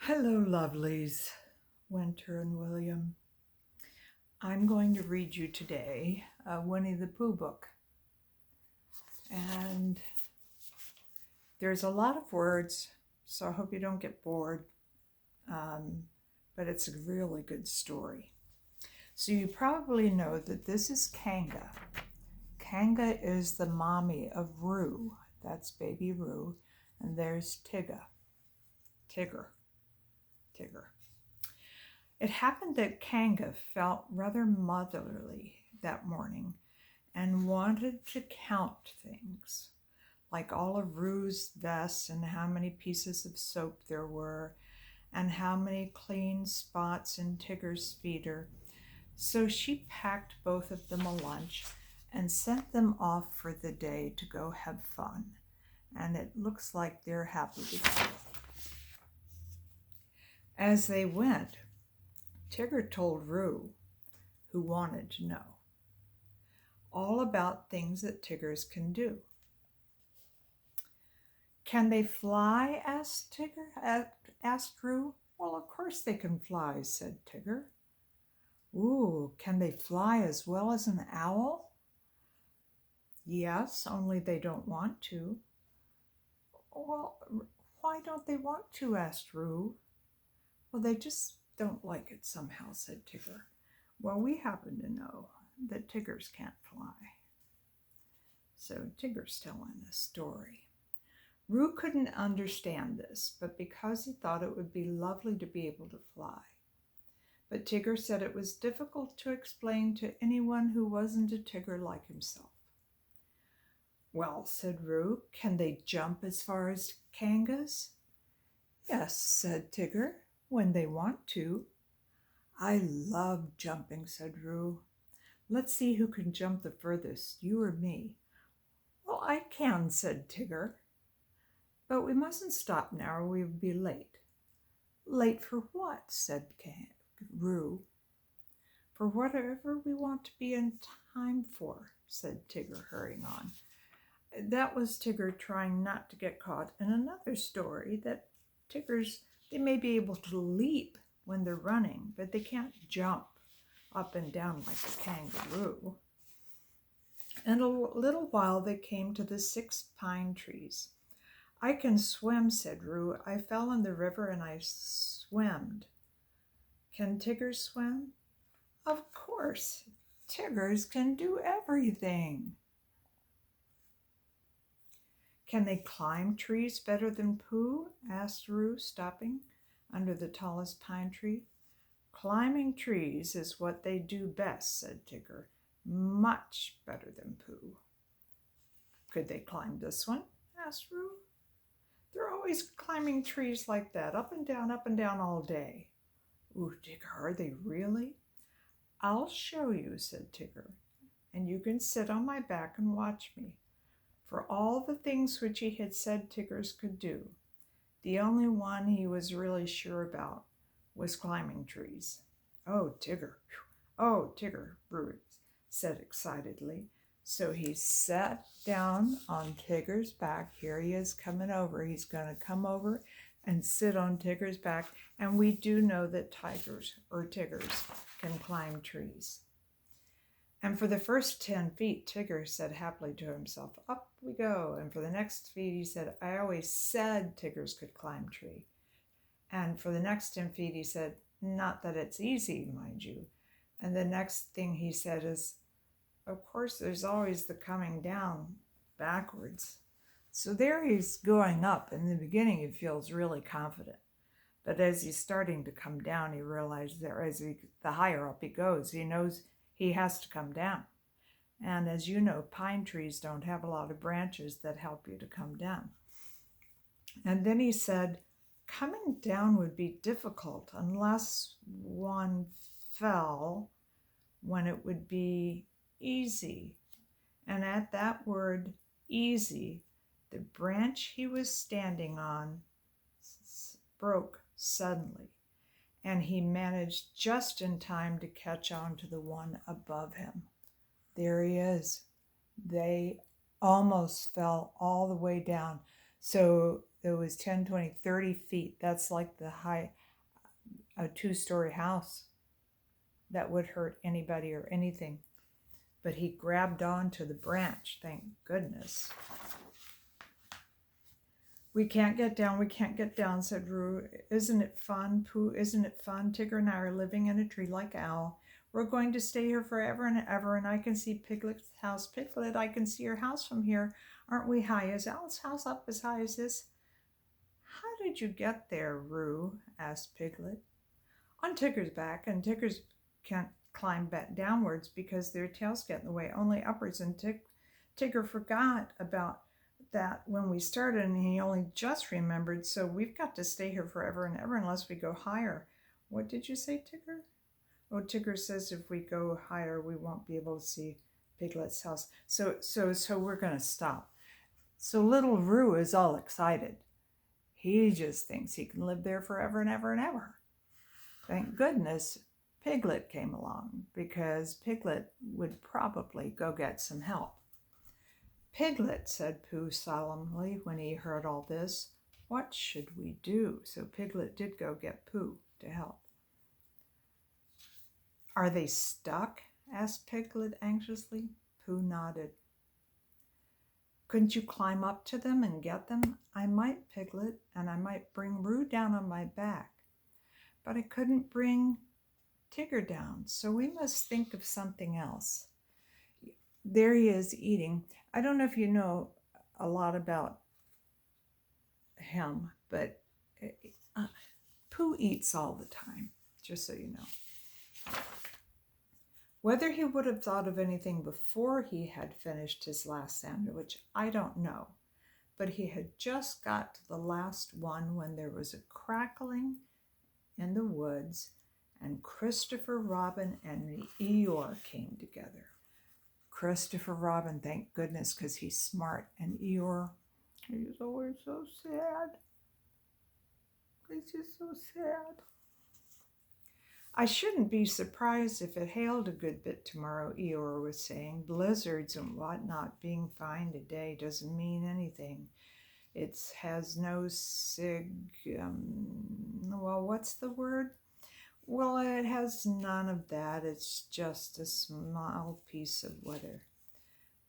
Hello, lovelies, Winter and William. I'm going to read you today a Winnie the Pooh book. And there's a lot of words, so I hope you don't get bored. But it's a really good story. So you probably know that this is Kanga. Kanga is the mommy of Roo. That's baby Roo. And there's Tigger. Tigger. It happened that Kanga felt rather motherly that morning and wanted to count things, like all of Rue's vests and how many pieces of soap there were and how many clean spots in Tigger's feeder. So she packed both of them a lunch and sent them off for the day to go have fun. And it looks like they're happy together. As they went, Tigger told Rue, who wanted to know, all about things that Tiggers can do. Can they fly? Asked Rue. Well, of course they can fly, said Tigger. Ooh, can they fly as well as an owl? Yes, only they don't want to. Well, why don't they want to? Asked Rue. Well, they just don't like it somehow, said Tigger. Well, we happen to know that Tiggers can't fly. So Tigger's telling a story. Roo couldn't understand this, but because he thought it would be lovely to be able to fly. But Tigger said it was difficult to explain to anyone who wasn't a Tigger like himself. Well, said Roo, can they jump as far as Kangas? Yes, said Tigger, when they want to. I love jumping, said Roo. Let's see who can jump the furthest, you or me. Well, I can, said Tigger. But we mustn't stop now or we will be late. Late for what? Said Roo. For whatever we want to be in time for, said Tigger, hurrying on. That was Tigger trying not to get caught in another story that Tiggers, they may be able to leap when they're running, but they can't jump up and down like a kangaroo. In a little while they came to the 6 pine trees. I can swim, said Roo. I fell in the river and I swimmed. Can Tiggers swim? Of course. Tiggers can do everything. Can they climb trees better than Pooh? Asked Roo, stopping under the tallest pine tree. Climbing trees is what they do best, said Tigger. Much better than Pooh. Could they climb this one? Asked Roo. They're always climbing trees like that, up and down all day. Ooh, Tigger, are they really? I'll show you, said Tigger, and you can sit on my back and watch me. For all the things which he had said Tiggers could do, the only one he was really sure about was climbing trees. Oh, Tigger, Roo said excitedly. So he sat down on Tigger's back. Here he is coming over. He's going to come over and sit on Tigger's back. And we do know that Tiggers can climb trees. And for the first 10 feet, Tigger said happily to himself, up we go. And for the next feet, he said, I always said Tiggers could climb tree. And for the next 10 feet, he said, not that it's easy, mind you. And the next thing he said is, of course, there's always the coming down backwards. So there he's going up. In the beginning, he feels really confident. But as he's starting to come down, he realizes that the higher up he goes, he knows he has to come down. And as you know, pine trees don't have a lot of branches that help you to come down. And then he said, coming down would be difficult unless one fell when it would be easy. And at that word, easy, the branch he was standing on broke suddenly, and he managed just in time to catch on to the one above him. There he is. They almost fell all the way down. So It was 10, 20, 30 feet. That's like the high, a 2-story house. That would hurt anybody or anything. But he grabbed onto the branch, thank goodness. We can't get down, said Roo. Isn't it fun, Pooh? Isn't it fun? Tigger and I are living in a tree like Owl. We're going to stay here forever and ever, and I can see Piglet's house. Piglet, I can see your house from here. Aren't we high? Is Owl's house up as high as this? How did you get there, Roo? Asked Piglet. On Tigger's back, and Tigger's can't climb back downwards because their tails get in the way, only upwards, and Tigger forgot about that when we started, and he only just remembered, so we've got to stay here forever and ever unless we go higher. What did you say, Tigger? Oh, Tigger says if we go higher, we won't be able to see Piglet's house. So we're going to stop. So little Roo is all excited. He just thinks he can live there forever and ever and ever. Thank goodness Piglet came along, because Piglet would probably go get some help. Piglet, said Pooh solemnly when he heard all this, what should we do? So Piglet did go get Pooh to help. Are they stuck? Asked Piglet anxiously. Pooh nodded. Couldn't you climb up to them and get them? I might, Piglet, and I might bring Roo down on my back. But I couldn't bring Tigger down, so we must think of something else. There he is eating. I don't know if you know a lot about him, but Pooh eats all the time, just so you know. Whether he would have thought of anything before he had finished his last sandwich, I don't know. But he had just got to the last one when there was a crackling in the woods, and Christopher Robin and Eeyore came together. Christopher Robin, thank goodness, because he's smart, and Eeyore, he's always so sad. He's just so sad. I shouldn't be surprised if it hailed a good bit tomorrow, Eeyore was saying. Blizzards and whatnot being fine today doesn't mean anything. It has no what's the word? Well, it has none of that. It's just a small piece of weather.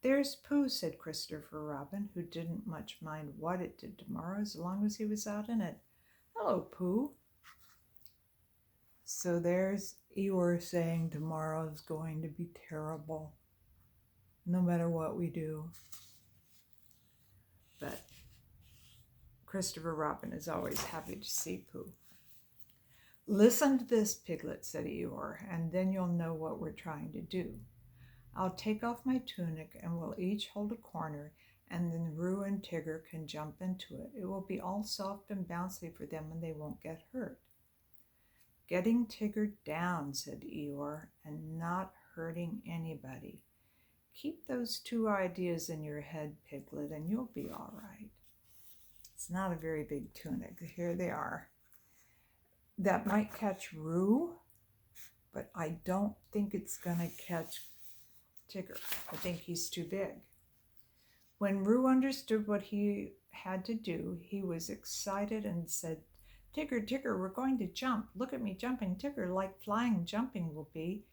There's Pooh, said Christopher Robin, who didn't much mind what it did tomorrow as long as he was out in it. Hello, Pooh. So there's Eeyore saying tomorrow's going to be terrible, no matter what we do. But Christopher Robin is always happy to see Pooh. Listen to this, Piglet, said Eeyore, and then you'll know what we're trying to do. I'll take off my tunic and we'll each hold a corner, and then Roo and Tigger can jump into it. It will be all soft and bouncy for them and they won't get hurt. Getting Tigger down, said Eeyore, and not hurting anybody. Keep those two ideas in your head, Piglet, and you'll be all right. It's not a very big tunic. Here they are. That might catch Roo, but I don't think it's going to catch Tigger. I think he's too big. When Roo understood what he had to do, he was excited and said, Tigger, Tigger, we're going to jump. Look at me jumping, Tigger, like flying jumping will be.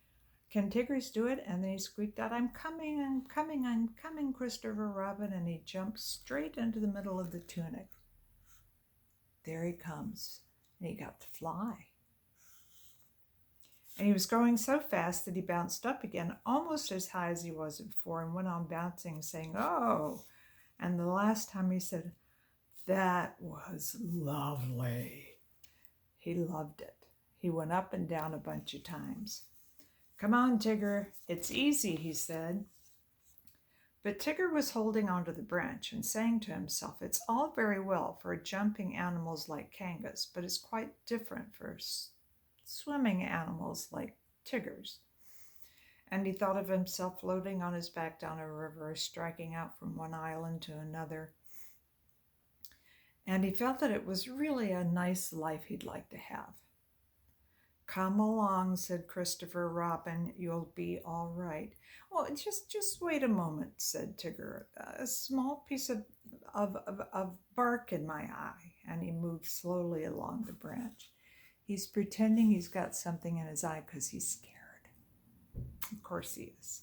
Can Tiggers do it? And then he squeaked out, I'm coming, I'm coming, I'm coming, Christopher Robin, and he jumped straight into the middle of the tunic. There he comes. And he got to fly. And he was going so fast that he bounced up again, almost as high as he was before, and went on bouncing, saying, oh. And the last time he said, that was lovely. He loved it. He went up and down a bunch of times. Come on, Tigger. It's easy, he said. But Tigger was holding onto the branch and saying to himself, it's all very well for jumping animals like kangas, but it's quite different for swimming animals like Tiggers. And he thought of himself floating on his back down a river, striking out from one island to another. And he felt that it was really a nice life he'd like to have. Come along, said Christopher Robin, you'll be all right. Well, just wait a moment, said Tigger. A small piece of of bark in my eye. And he moved slowly along the branch. He's pretending he's got something in his eye because he's scared. Of course he is.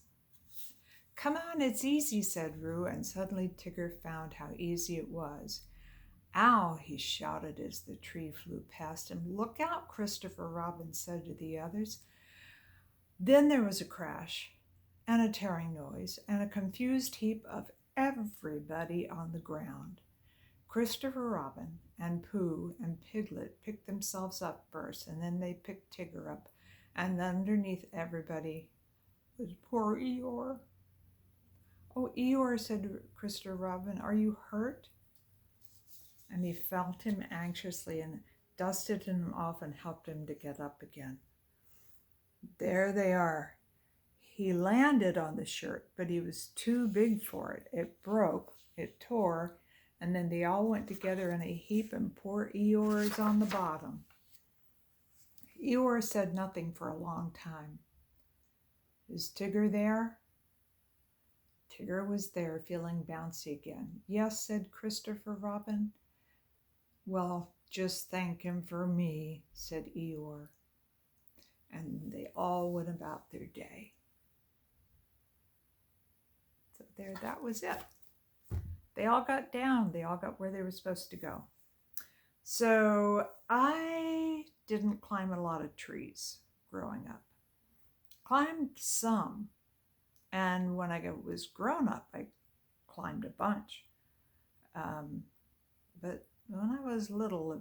Come on, it's easy, said Roo, and suddenly Tigger found how easy it was. Ow, he shouted as the tree flew past him. Look out, Christopher Robin said to the others. Then there was a crash and a tearing noise and a confused heap of everybody on the ground. Christopher Robin and Pooh and Piglet picked themselves up first, and then they picked Tigger up, and underneath everybody was poor Eeyore. Oh, Eeyore, said Christopher Robin, are you hurt? And he felt him anxiously and dusted him off and helped him to get up again. There they are. He landed on the shirt, but he was too big for it. It broke, it tore, and then they all went together in a heap, and poor Eeyore is on the bottom. Eeyore said nothing for a long time. Is Tigger there? Tigger was there, feeling bouncy again. Yes, said Christopher Robin. Well, just thank him for me, said Eeyore. And they all went about their day. So there, that was it. They all got down. They all got where they were supposed to go. So I didn't climb a lot of trees growing up. Climbed some. And when I was grown up, I climbed a bunch. But when I was little,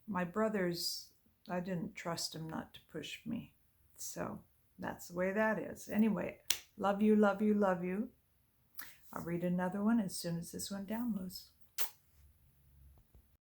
my brothers, I didn't trust them not to push me. So that's the way that is. Anyway, love you, love you, love you. I'll read another one as soon as this one downloads.